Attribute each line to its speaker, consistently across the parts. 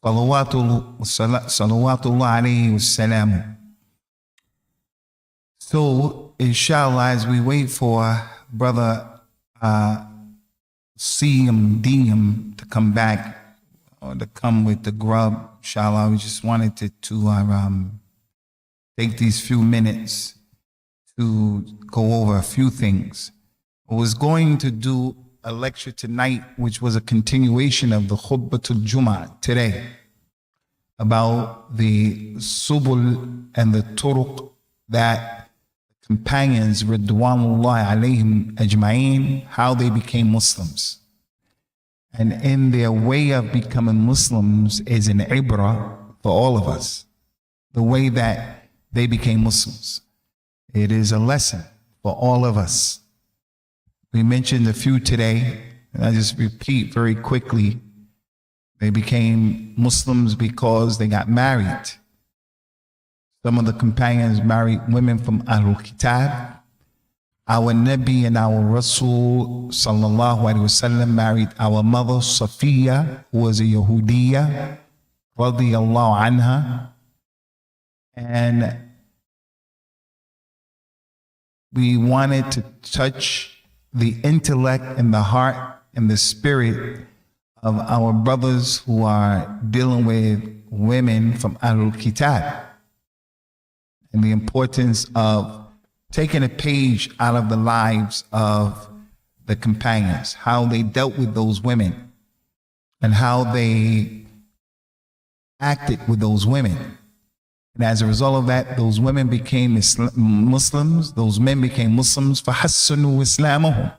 Speaker 1: Salawatullah alayhi wassalam. So, inshallah, as we wait for Brother CMDM to come back, or to come with the grub, inshallah, we just wanted to take these few minutes to go over a few things. I was going to do a lecture tonight, which was a continuation of the Khutbatul Jum'ah today, about the subul and the turuq that companions, Ridwanullah alayhim ajma'een, how they became Muslims. And in their way of becoming Muslims is an ibrah for all of us. The way that they became Muslims. It is a lesson for all of us. We mentioned a few today, and I just repeat very quickly. They became Muslims because they got married. Some of the companions married women from Ahlul Kitab. Our Nabi and our Rasul sallallahu alaihi wasallam married our mother Safiya, who was a Yahudiya, radiyallahu anha. And we wanted to touch the intellect and the heart and the spirit of our brothers who are dealing with women from Ahlul Kitab, and the importance of taking a page out of the lives of the companions, how they dealt with those women and how they acted with those women. And as a result of that, those women became Muslims, those men became Muslims, فَحَسَّنُوا إِسْلَامَهُمْ.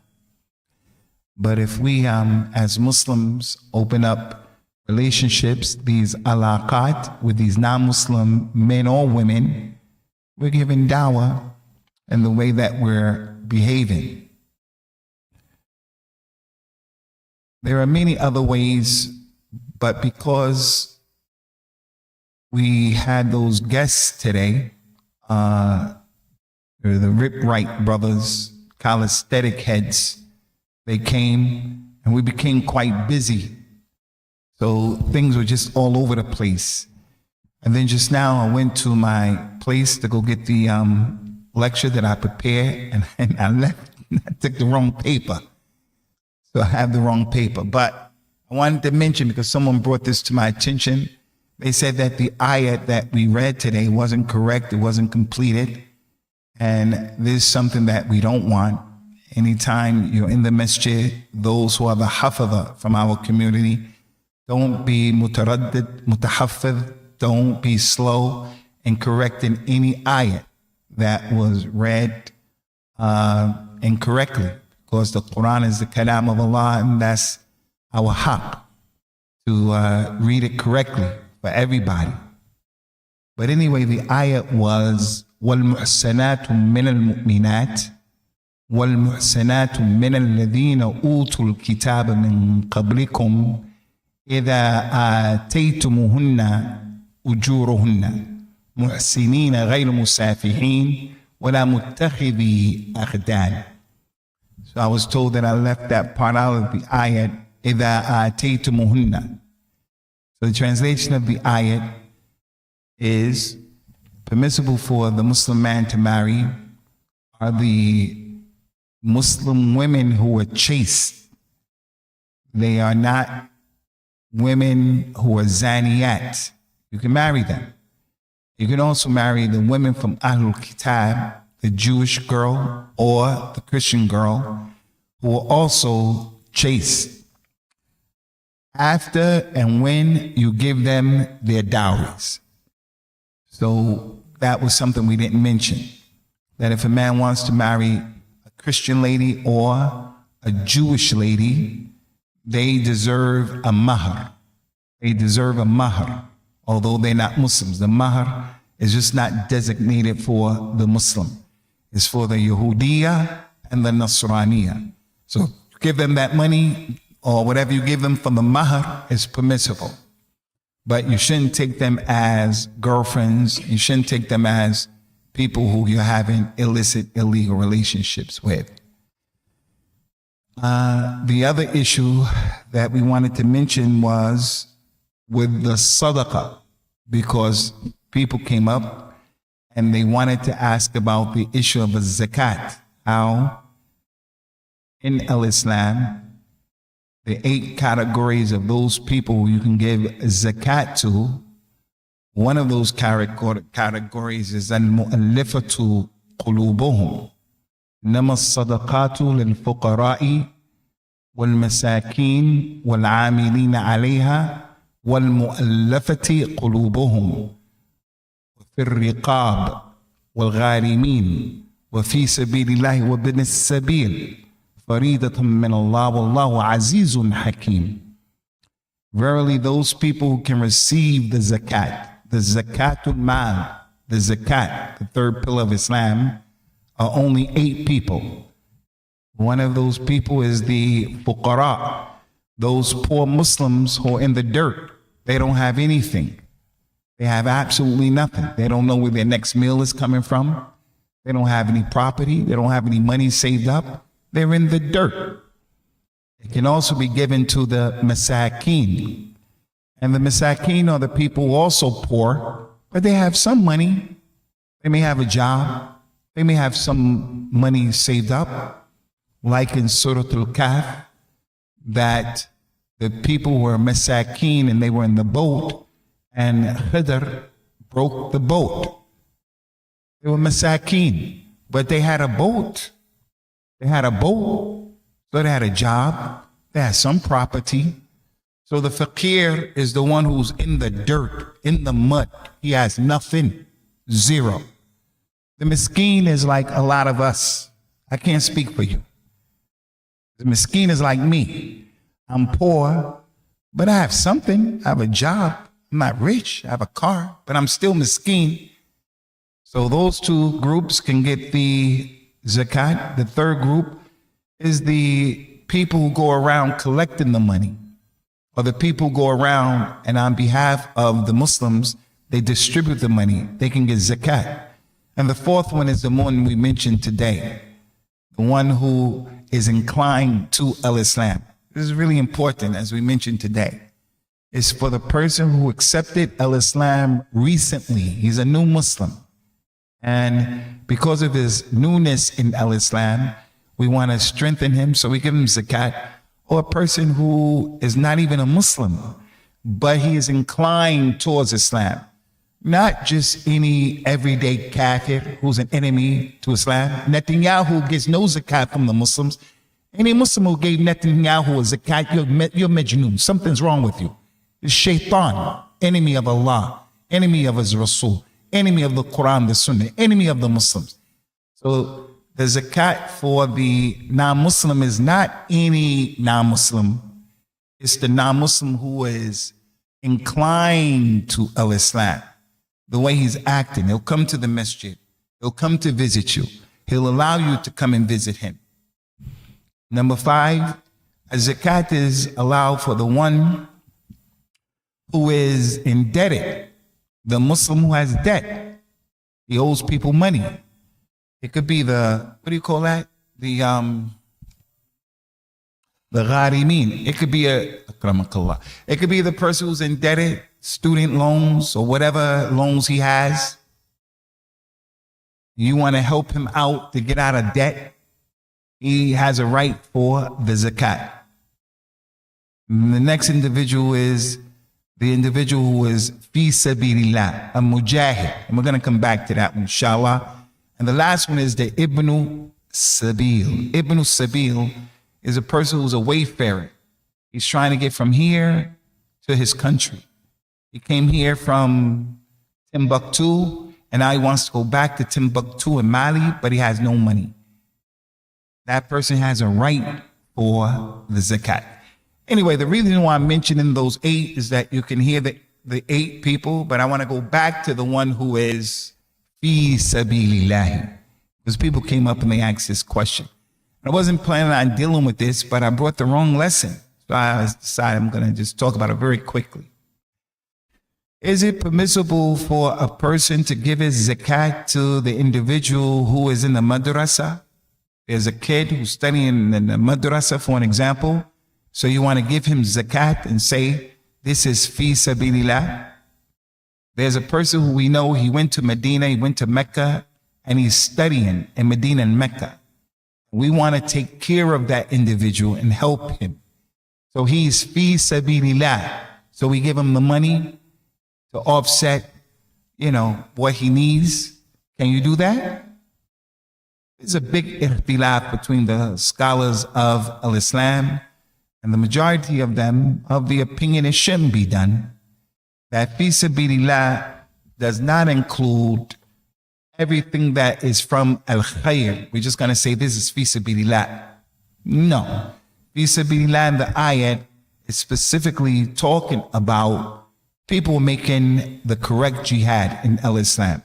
Speaker 1: But if we, as Muslims, open up relationships, these alaqat, with these non-Muslim men or women, we're giving dawah in the way that we're behaving. There are many other ways, but because we had those guests today, the Rip Wright brothers, calisthenic heads, they came and we became quite busy. So things were just all over the place. And then just now I went to my place to go get the lecture that I prepared, and I left, I took the wrong paper. So I have the wrong paper. But I wanted to mention, because someone brought this to my attention, they said that the ayat that we read today wasn't correct, it wasn't completed. And this is something that we don't want. Anytime you're in the masjid, those who are the hafadha from our community, don't be mutaraddid, mutahaffidh, don't be slow in correcting any ayat that was read incorrectly. Because the Quran is the kalam of Allah, and that's our haqq, to read it correctly for everybody. But anyway, the ayat was وَالْمُحْسَنَاتُ مِنَ الْمُؤْمِنَاتِ وَالْمُحْسَنَاتُ مِنَ الَّذِينَ أُوتُوا الْكِتَابَ مِنْ قَبْلِكُمْ إِذَا آتَيْتُمُهُنَّ أُجُورُهُنَّ مُحْسِنِينَ غَيْرُ مُسَافِحِينَ وَلَا مُتَّخِذِي أَخْدَانٍ. So I was told that I left that part out of the ayat, إِذَا آتَيْتُمُهُنَّ. So the translation of the ayat is, permissible for the Muslim man to marry are the Muslim women who are chaste. They are not women who are zaniyat. You can marry them. You can also marry the women from Ahlul Kitab, the Jewish girl or the Christian girl, who are also chaste, after and when you give them their dowries. So that was something we didn't mention, that if a man wants to marry a Christian lady or a Jewish lady, they deserve a mahar. They deserve a mahar, although they're not Muslims. The mahar is just not designated for the Muslim. It's for the Yahudiya and the Nasraniya. So give them that money, or whatever you give them from the mahar is permissible. But you shouldn't take them as girlfriends. You shouldn't take them as people who you're having illicit, illegal relationships with. The other issue that we wanted to mention was with the sadaqah, because people came up and they wanted to ask about the issue of the zakat. How in Islam, the 8 categories of those people you can give zakat to, one of those categories is al-mu'allifatu qulubuhum. إنما الصدقات للفقراء والمساكين والعاملين عليها والمؤلفة قلوبهم وفي الرقاب والغارمين وفي سبيل الله وابن السبيل فريضة من الله والله عزيز حكيم. Verily, those people who can receive the zakatul mal, the zakat, the third pillar of Islam, are only 8 people. One of those people is the fuqara, those poor Muslims who are in the dirt. They don't have anything. They have absolutely nothing. They don't know where their next meal is coming from. They don't have any property. They don't have any money saved up. They're in the dirt. It can also be given to the masakin. And the masakin are the people who are also poor, but they have some money. They may have a job. They may have some money saved up, like in Surah Al-Kahf, that the people were masakin and they were in the boat, and Khidr broke the boat. They were masakin, but they had a boat. They had a boat, so they had a job. They had some property. So the fakir is the one who's in the dirt, in the mud. He has nothing, zero. The miskin is like a lot of us. I can't speak for you. The miskin is like me. I'm poor, but I have something. I have a job. I'm not rich. I have a car, but I'm still miskin. So those 2 groups can get the zakat. The third group is the people who go around collecting the money, or the people who go around and on behalf of the Muslims, they distribute the money. They can get zakat. And the fourth one is the one we mentioned today, the one who is inclined to al-Islam. This is really important, as we mentioned today. It's for the person who accepted al-Islam recently. He's a new Muslim. And because of his newness in al-Islam, we want to strengthen him, so we give him zakat. Or a person who is not even a Muslim, but he is inclined towards Islam. Not just any everyday kafir who's an enemy to Islam. Netanyahu gets no zakat from the Muslims. Any Muslim who gave Netanyahu a zakat, you're majnoon. Something's wrong with you. It's shaitan, enemy of Allah, enemy of his Rasul, enemy of the Quran, the Sunnah, enemy of the Muslims. So the zakat for the non-Muslim is not any non-Muslim. It's the non-Muslim who is inclined to al-Islam. The way he's acting, he'll come to the Masjid. He'll come to visit you. He'll allow you to come and visit him. Number 5, a zakat is allowed for the one who is indebted, the Muslim who has debt. He owes people money. It could be the, what do you call that? The gharimin. It could be it could be the person who's indebted, student loans or whatever loans he has. You want to help him out to get out of debt. He has a right for the zakat. And the next individual is the individual who is fi sabilillah, a mujahid. And we're going to come back to that one, inshallah. And the last one is the Ibn Sabil. Ibn Sabil is a person who's a wayfarer. He's trying to get from here to his country. He came here from Timbuktu, and now he wants to go back to Timbuktu in Mali, but he has no money. That person has a right for the zakat. Anyway, the reason why I'm mentioning those 8 is that you can hear the 8 people, but I want to go back to the one who is fi sabilillah. Because people came up and they asked this question. I wasn't planning on dealing with this, but I brought the wrong lesson. So I decided I'm going to just talk about it very quickly. Is it permissible for a person to give his zakat to the individual who is in the madrasa? There's a kid who's studying in the madrasa, for an example. So you want to give him zakat and say, this is fi sabilillah. There's a person who we know, he went to Medina, he went to Mecca, and he's studying in Medina and Mecca. We want to take care of that individual and help him. So he's fi sabilillah. So we give him the money to offset, what he needs. Can you do that? There's a big ikhtilaf between the scholars of al-Islam, and the majority of them of the opinion it shouldn't be done. That fi sabilillah does not include everything that is from al-khayr. We're just going to say this is fi sabilillah. No. Fi sabilillah in the ayat is specifically talking about people making the correct jihad in al-Islam.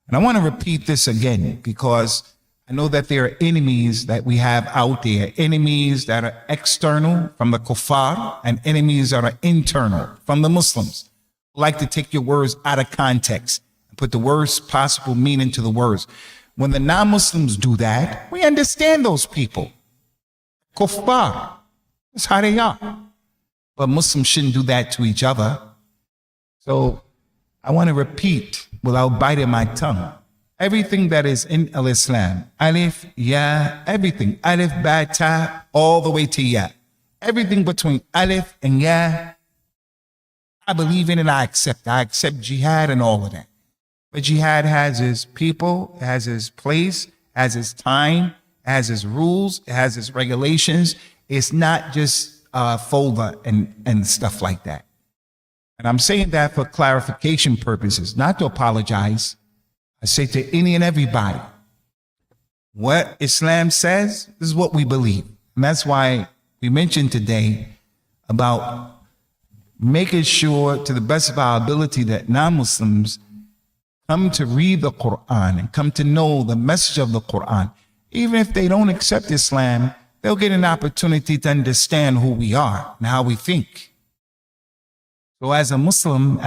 Speaker 1: And I want to repeat this again because I know that there are enemies that we have out there, enemies that are external from the kuffar and enemies that are internal from the Muslims, who like to take your words out of context and put the worst possible meaning to the words. When the non-Muslims do that, we understand those people. Kuffar, that's how they are. But Muslims shouldn't do that to each other. So I want to repeat without biting my tongue. Everything that is in al-Islam, alif, ya, everything, alif, ba, ta, all the way to ya. Everything between alif and ya, I believe in and I accept. I accept jihad and all of that. But jihad has its people, it has its place, has its time, it has its rules, it has its regulations. It's not just folder and stuff like that. And I'm saying that for clarification purposes, not to apologize. I say to any and everybody, what Islam says is what we believe. And that's why we mentioned today about making sure to the best of our ability that non-Muslims come to read the Quran and come to know the message of the Quran. Even if they don't accept Islam, they'll get an opportunity to understand who we are and how we think. So as a Muslim,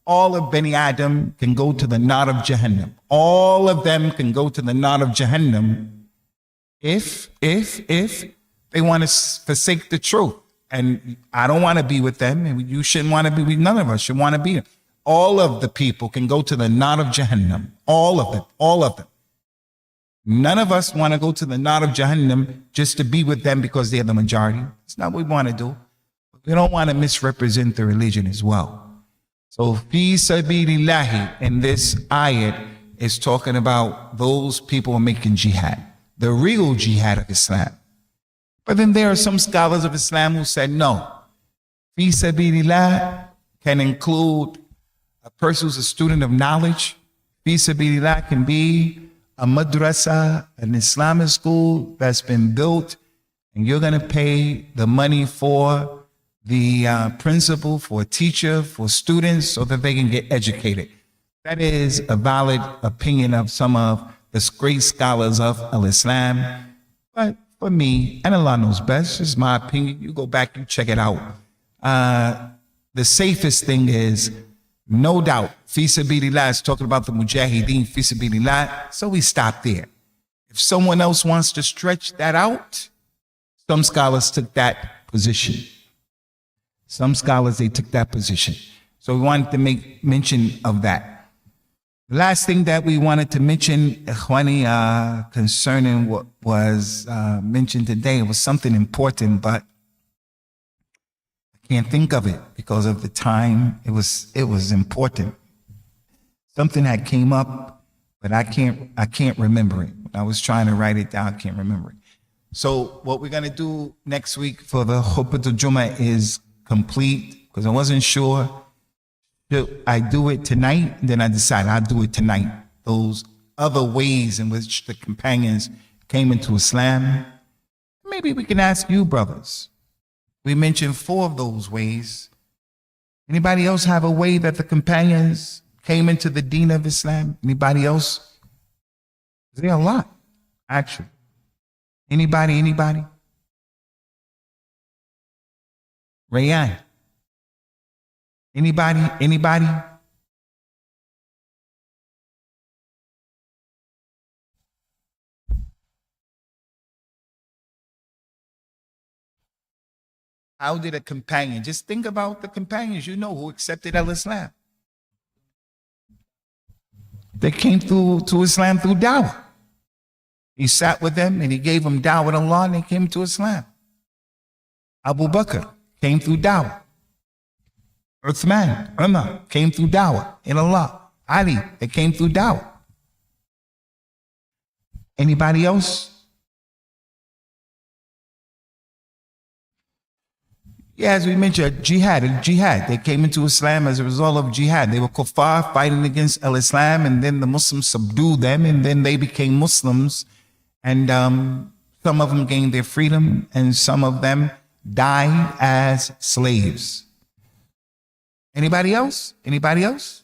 Speaker 1: all of Bani Adam can go to the knot of Jahannam. All of them can go to the knot of Jahannam if they want to forsake the truth. And I don't want to be with them, and you shouldn't want to be with none of us should want to be. All of the people can go to the knot of Jahannam. All of them. None of us want to go to the knot of Jahannam just to be with them because they're the majority. It's not what we want to do. We don't want to misrepresent the religion as well. So, fi sabilillahi in this ayat is talking about those people making jihad, the real jihad of Islam. But then there are some scholars of Islam who said, no, fi sabilillah can include a person who's a student of knowledge. Fi sabilillah can be a madrasa, an Islamic school that's been built, and you're going to pay the money for the principal, for a teacher, for students, so that they can get educated. That is a valid opinion of some of the great scholars of al-Islam. But for me, and Allah knows best, this is my opinion. You go back, you check it out. The safest thing is, no doubt, fi sabilillah is talking about the mujahideen, fi sabilillah, so we stop there. If someone else wants to stretch that out, some scholars took that position. Some scholars, they took that position. So we wanted to make mention of that. The last thing that we wanted to mention, Ikhwani, concerning what was mentioned today, was something important, but I can't think of it because of the time. It was important. Something that came up, but I can't remember it. I was trying to write it down, I can't remember it. So what we're gonna do next week for the Khutbatul Jummah is complete, because I wasn't sure. Should I do it tonight? Then I decided I'll do it tonight. Those other ways in which the companions came into Islam. Maybe we can ask you, brothers. We mentioned 4 of those ways. Anybody else have a way that the companions came into the deen of Islam? Anybody else? There are a lot, actually. Anybody? Rayan? Anybody? How did a companion, just think about the companions you know who accepted al-Islam. They came to Islam through dawah. He sat with them and he gave them dawah to Allah and they came to Islam. Abu Bakr came through dawah. Uthman, Umar came through dawah in Allah. Ali, they came through dawah. Anybody else? Yeah, as we mentioned, jihad. They came into Islam as a result of jihad. They were kuffar fighting against al-Islam, and then the Muslims subdued them, and then they became Muslims. And some of them gained their freedom, and some of them died as slaves. Anybody else? Anybody else?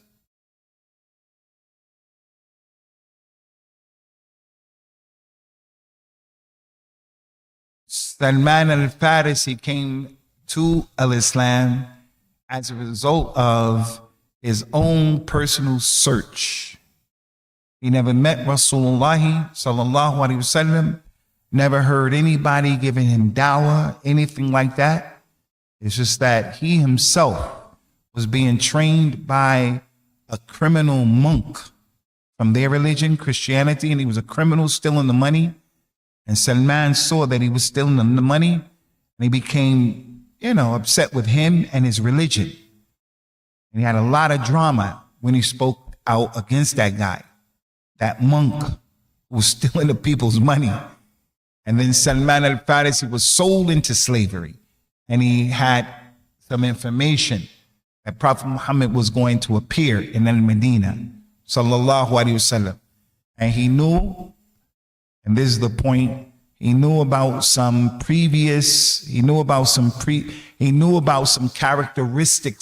Speaker 1: Salman al-Farisi came to al-Islam as a result of his own personal search. He never met Rasulullah sallallahu alaihi wasallam, never heard anybody giving him dawah, anything like that. It's just that he himself was being trained by a criminal monk from their religion, Christianity, and he was a criminal stealing the money. And Salman saw that he was stealing the money, and he became upset with him and his religion. And he had a lot of drama when he spoke out against that guy, that monk who was stealing the people's money. And then Salman al-Farisi was sold into slavery. And he had some information that Prophet Muhammad was going to appear in al-Medina, sallallahu alaihi wasallam. And he knew, and this is the point, he knew about some characteristics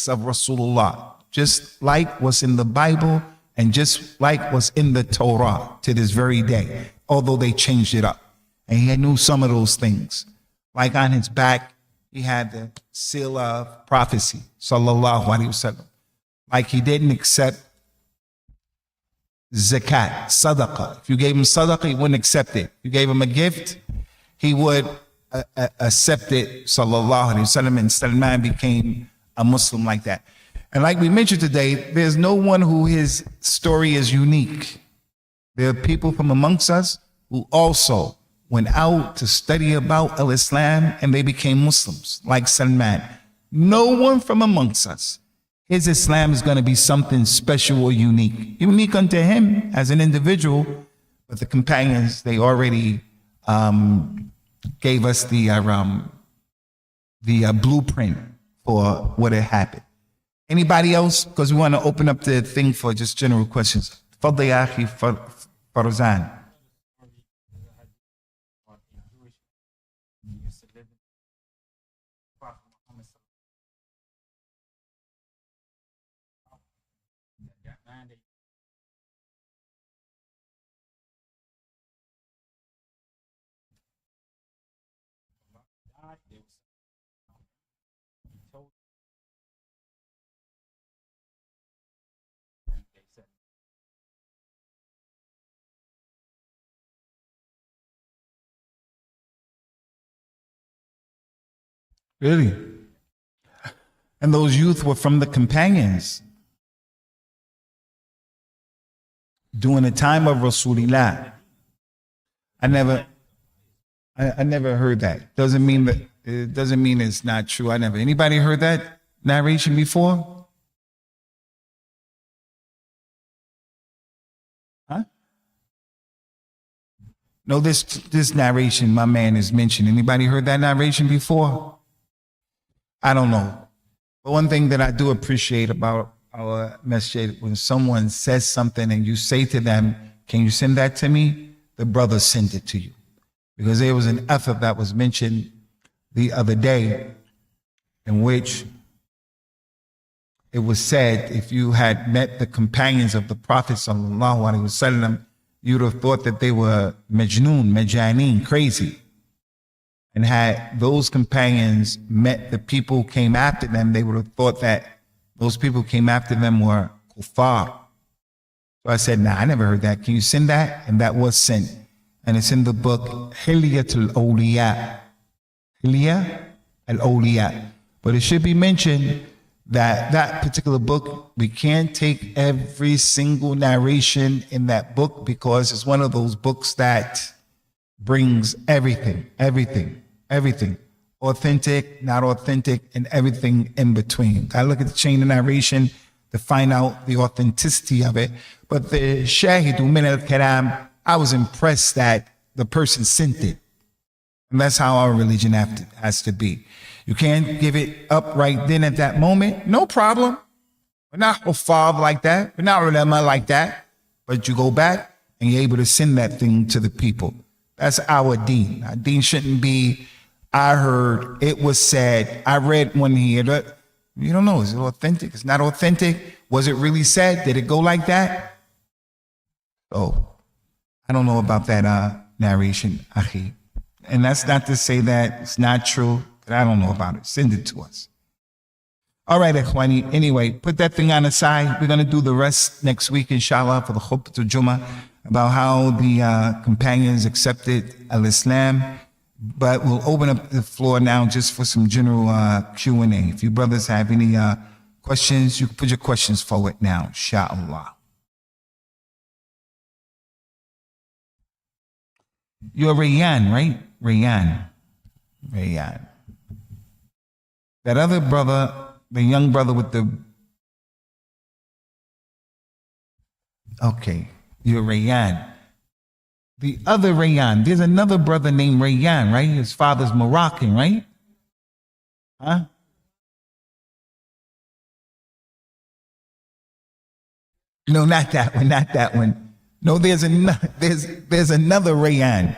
Speaker 1: of Rasulullah, just like what's in the Bible and just like what's in the Torah to this very day, although they changed it up. And he knew some of those things. Like on his back, he had the seal of prophecy, sallallahu alaihi wasallam. Like he didn't accept zakat, sadaqah. If you gave him sadaqah, he wouldn't accept it. If you gave him a gift, he would accept it, sallallahu alaihi wasallam. And Salman became a Muslim like that. And like we mentioned today, there's no one who his story is unique. There are people from amongst us who also went out to study about al-Islam and they became Muslims, like Salman. No one from amongst us, his Islam is going to be something special or unique. Unique unto him as an individual, but the companions, they already gave us the blueprint for what had happened. Anybody else? Because we want to open up the thing for just general questions. Fadli ya akhi Farzan. Really? And those youth were from the companions during the time of Rasulullah. I never heard that. Doesn't mean that it doesn't mean it's not true. Anybody heard that narration before? Huh? No, this narration my man is mentioning. Anybody heard that narration before? I don't know. But one thing that I do appreciate about our Masjid, when someone says something and you say to them, can you send that to me? The brother sent it to you. Because there was an effort that was mentioned the other day in which it was said, if you had met the companions of the Prophet sallallahu alaihi wasallam, you'd have thought that they were majaneen, crazy. And had those companions met the people who came after them, they would have thought that those people who came after them were kuffar. So I said, nah, I never heard that. Can you send that? And that was sent. And it's in the book Hilyatul Awliya. Hilya al-Awliya. But it should be mentioned that that particular book, we can't take every single narration in that book because it's one of those books that brings everything, authentic, not authentic, and everything in between. I look at the chain of narration to find out the authenticity of it. But the Shahidu min al-Kalam, I was impressed that the person sent it. And that's how our religion has to be. You can't give it up right then at that moment. No problem. We're not huffaz like that. We're not ulama like that. But you go back and you're able to send that thing to the people. That's our deen. Our deen shouldn't be, I heard, it was said, I read one here. You don't know. Is it authentic? It's not authentic. Was it really said? Did it go like that? Oh, I don't know about that narration, Akhi. And that's not to say that it's not true, but I don't know about it. Send it to us. All right, Ikhwani. Anyway, put that thing on the side. We're going to do the rest next week, inshallah, for the Khutbatul Jummah, about how the companions accepted al-Islam. But we'll open up the floor now just for some general Q&A. If you brothers have any questions, you can put your questions forward now, inshallah. You're Rayyan, right? Rayyan. That other brother, the young brother with the... Okay, you're Rayyan. The other Rayyan, there's another brother named Rayyan, right? His father's Moroccan, right? Huh? No, not that one, not that one. No, there's another Rayyan.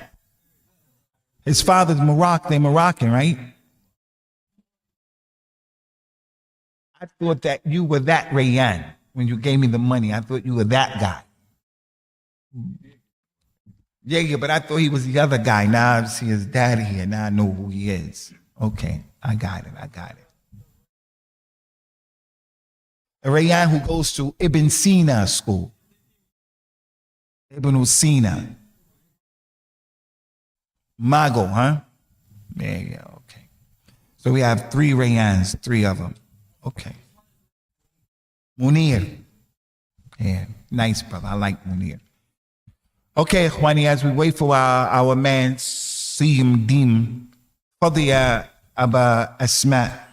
Speaker 1: His father's Moroccan, right? I thought that you were that Rayyan when you gave me the money. I thought you were that guy. Yeah, but I thought he was the other guy. Now I see his daddy here. Now I know who he is. Okay, I got it. A Rayyan who goes to Ibn Sina school. Ibn Sina. Mago, huh? Yeah, okay. So we have 3 Rayyans, 3 of them. Okay. Munir. Yeah, nice brother. I like Munir. Okay, Ikhwani, as we wait for our man, Siyam Dim, Fadhiya Aba Asma.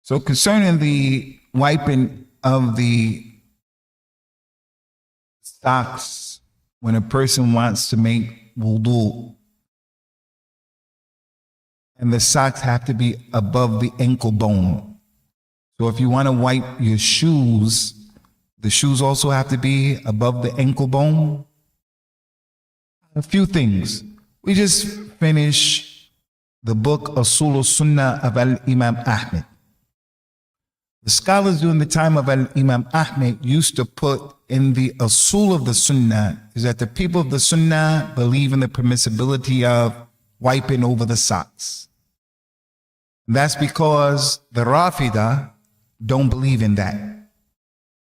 Speaker 1: So concerning the wiping of the socks when a person wants to make wudu, and the socks have to be above the ankle bone. So if you want to wipe your shoes, the shoes also have to be above the ankle bone. A few things. We just finished the book As-Sunnah of Al-Imam Ahmed. The scholars during the time of Imam Ahmed used to put in the asul of the Sunnah is that the people of the Sunnah believe in the permissibility of wiping over the socks. That's because the Rafida don't believe in that.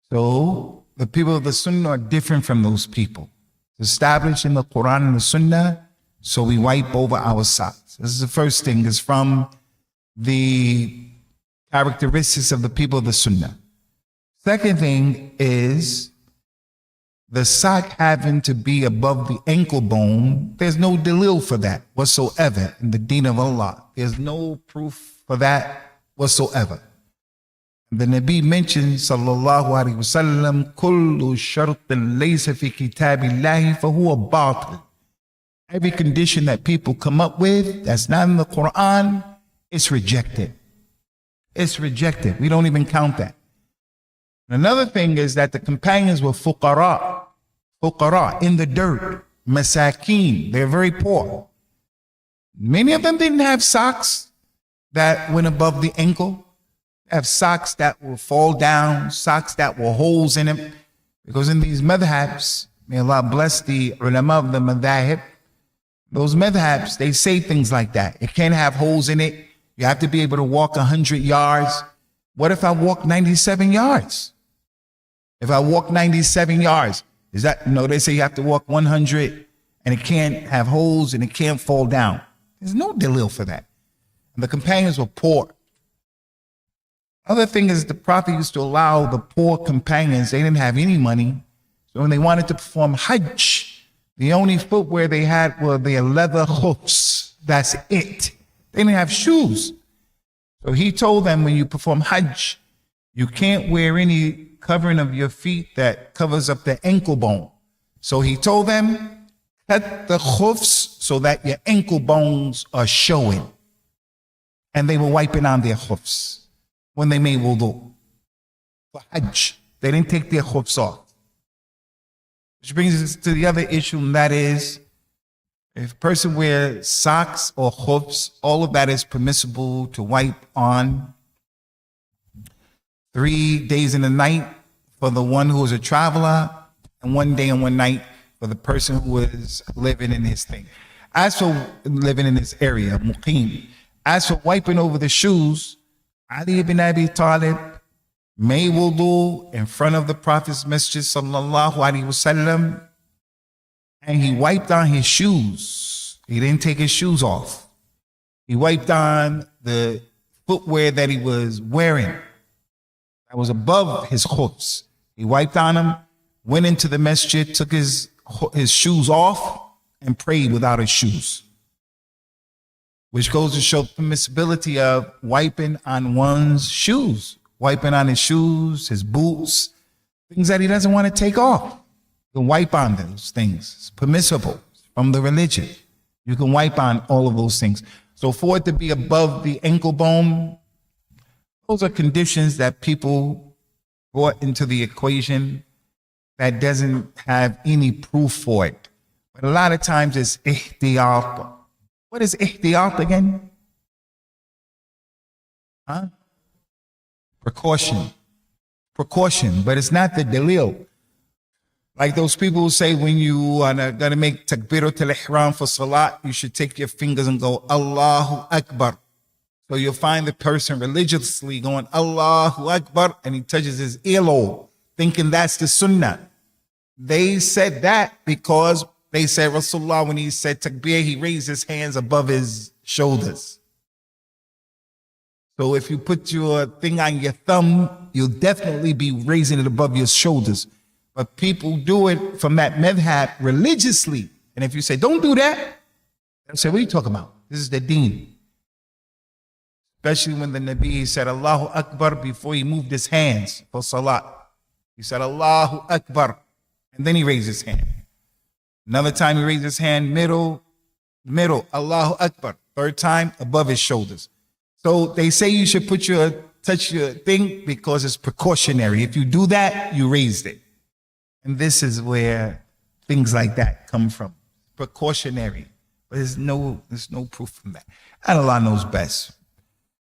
Speaker 1: So the people of the Sunnah are different from those people. It's established in the Quran and the Sunnah, so we wipe over our socks. This is the first thing, is from the characteristics of the people of the Sunnah. Second thing is the sock having to be above the ankle bone. There's no dalil for that whatsoever in the deen of Allah. There's no proof for that whatsoever. The Nabi mentioned, sallallahu alaihi wasallam, kullu shartin laysa fi kitabillahi fahuwa batil. Every condition that people come up with that's not in the Quran, it's rejected. It's rejected. We don't even count that. Another thing is that the companions were fuqara in the dirt, masakin. They're very poor. Many of them didn't have socks that went above the ankle. They have socks that will fall down, socks that were holes in them. Because in these madhabs, May Allah bless the ulama of the madhahib. Those madhabs, they say things like that. It can't have holes in it. You have to be able to walk 100 yards. What if I walk 97 yards? If I walk 97 yards, is that, no, they say you have to walk 100 and it can't have holes and it can't fall down. There's no dalil for that. And the companions were poor. Other thing is the Prophet used to allow the poor companions, they didn't have any money. So when they wanted to perform Hajj, the only footwear they had were their leather khufs. That's it. They didn't have shoes. So he told them, when you perform Hajj, you can't wear any covering of your feet that covers up the ankle bone. So he told them, cut the khufs so that your ankle bones are showing. And they were wiping on their khufs when they made wudu. For Hajj, they didn't take their khufs off. Which brings us to the other issue, and that is, if a person wears socks or khufs, all of that is permissible to wipe on. 3 days and a night for the one who is a traveler, and 1 day and 1 night for the person who is living in his thing. As for living in his area, muqim. As for wiping over the shoes, Ali ibn Abi Talib made wudu in front of the Prophet's Masjid sallallahu alaihi wasallam, and he wiped on his shoes. He didn't take his shoes off. He wiped on the footwear that he was wearing that was above his khufs. He wiped on them, went into the masjid, took his shoes off, and prayed without his shoes. Which goes to show the permissibility of wiping on one's shoes, wiping on his shoes, his boots, things that he doesn't want to take off. You can wipe on those things. It's permissible from the religion. You can wipe on all of those things. So for it to be above the ankle bone, those are conditions that people brought into the equation that doesn't have any proof for it. But a lot of times it's ihtiyat. What is ihtiyat again? Precaution. Precaution, but it's not the dalil. Like those people who say when you are going to make takbirat al-ihram for salat, you should take your fingers and go, Allahu Akbar. So you'll find the person religiously going, Allahu Akbar, and he touches his earlobe, thinking that's the sunnah. They said that because they said Rasulullah, when he said takbir, he raised his hands above his shoulders. So if you put your thing on your thumb, you'll definitely be raising it above your shoulders. But people do it from that madhab religiously. And if you say, don't do that, they'll say, what are you talking about? This is the deen. Especially when the Nabi said Allahu Akbar before he moved his hands for salat. He said Allahu Akbar, and then he raised his hand. Another time he raised his hand, middle, Allahu Akbar. Third time, above his shoulders. So they say you should touch your thing because it's precautionary. If you do that, you raised it. And this is where things like that come from. Precautionary. But there's no proof from that. And Allah knows best.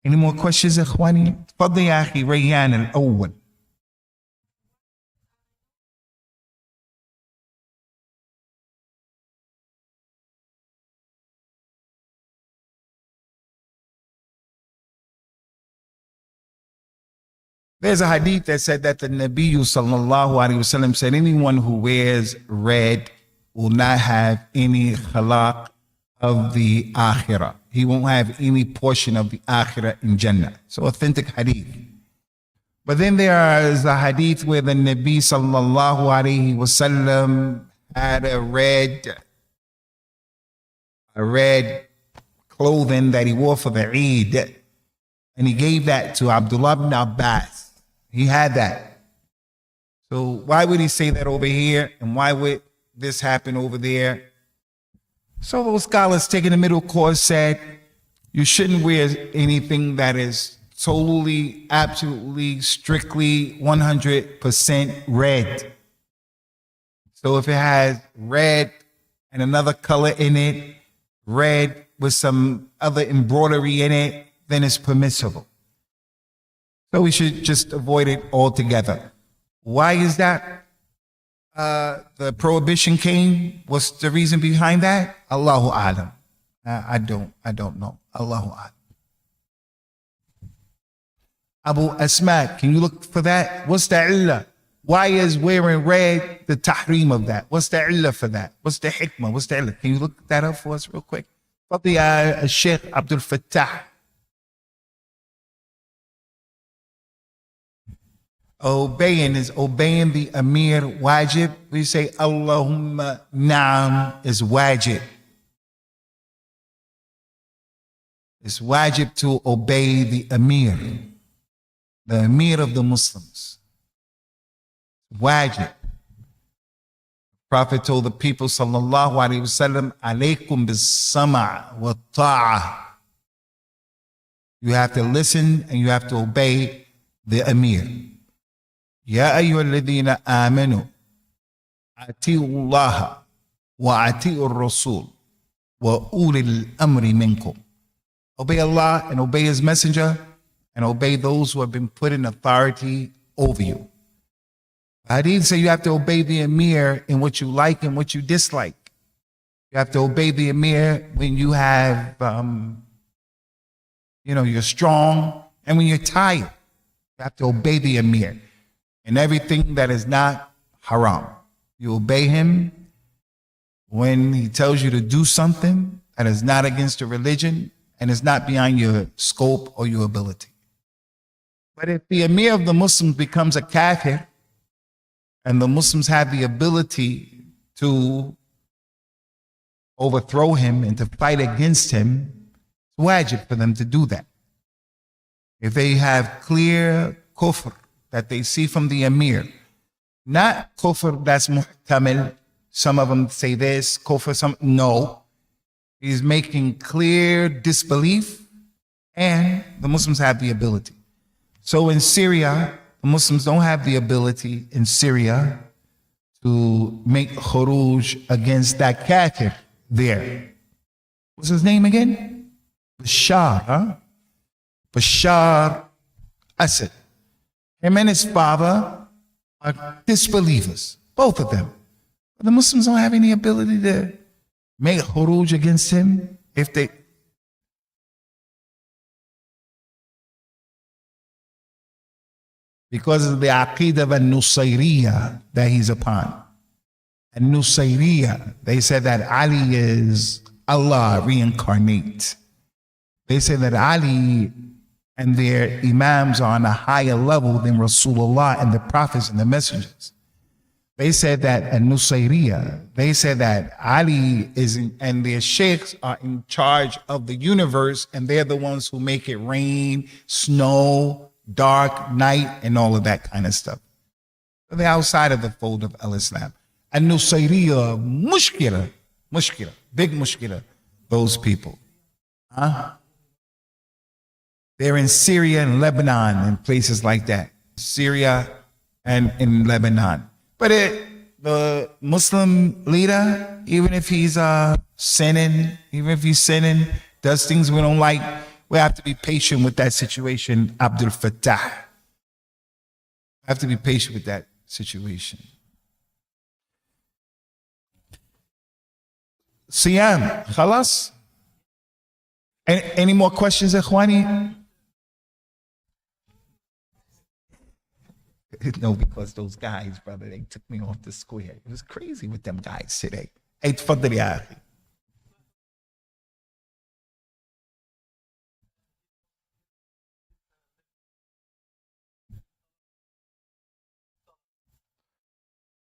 Speaker 1: Any more questions, Ikhwani? تفضل يا أخي ريان الأول. There's a hadith that said that the Nabi sallallahu alaihi wasallam said anyone who wears red will not have any khalaq of the akhirah. He won't have any portion of the akhirah in Jannah. So authentic hadith. But then there is a hadith where the Nabi sallallahu alaihi wasallam had a red clothing that he wore for the Eid, and he gave that to Abdullah ibn Abbas. He had that. So why would he say that over here? And why would this happen over there? So those scholars taking the middle course said, you shouldn't wear anything that is totally, absolutely, strictly 100% red. So if it has red and another color in it, red with some other embroidery in it, then it's permissible. So we should just avoid it altogether. Why is that? the prohibition came? What's the reason behind that? Allahu Alam. I don't know. Allahu Alam. Abu Asma, can you look for that? What's the illah? Why is wearing red the tahrim of that? What's the illah for that? What's the hikmah? What's the illah? Can you look that up for us real quick? Probably Sheikh Abdul Fattah. Obeying is obeying the Amir wajib. We say Allahumma na'am is wajib. It's wajib to obey the Amir of the Muslims. Wajib. Prophet told the people, sallallahu alaihi wasallam, alaykum bis-sama' wa ta'ah. You have to listen and you have to obey the Amir. Ya ayyuhalladhina amanu ati'u Allah wa ati'u ar-rasul wa ulil amri minkum. Obey Allah and obey His Messenger and obey those who have been put in authority over you. Hadith say you have to obey the Amir in what you like and what you dislike. You have to obey the Amir when you have, you're strong and when you're tired. You have to obey the Amir in everything that is not haram. You obey him when he tells you to do something that is not against the religion and is not beyond your scope or your ability. But if the Amir of the Muslims becomes a kafir, and the Muslims have the ability to overthrow him and to fight against him, it's wajib for them to do that. If they have clear kufr that they see from the Amir, not kufr that's muhtamil, some of them say this, kufr, no. He's making clear disbelief and the Muslims have the ability. So in Syria, the Muslims don't have the ability in Syria to make khuruj against that kafir there. What's his name again? Bashar, huh? Bashar Assad. Him and his father are disbelievers, both of them. But the Muslims don't have any ability to make khuruj against him if they... Because of the aqeedah of al-Nusayriyah that he's upon. Al-Nusayriyah, they said that Ali is Allah reincarnate. They say that Ali and their imams are on a higher level than Rasulullah and the prophets and the messengers. They said that Al-Nusayriyah, they said that Ali is and their sheikhs are in charge of the universe and they're the ones who make it rain, snow, dark, night, and all of that kind of stuff. But they're outside of the fold of Al-Islam. Al-Nusayriyah, mushkila, big mushkila, those people. Huh? They're in Syria and Lebanon and places like that. Syria and in Lebanon. But the Muslim leader, even if he's sinning, does things we don't like, we have to be patient with that situation, Abdul Fattah. Have to be patient with that situation. Siyam, khalas? Any more questions, Ikhwani? No, because those guys, brother, they took me off the square. It was crazy with them guys today. Hey, tfaddal ya akhi.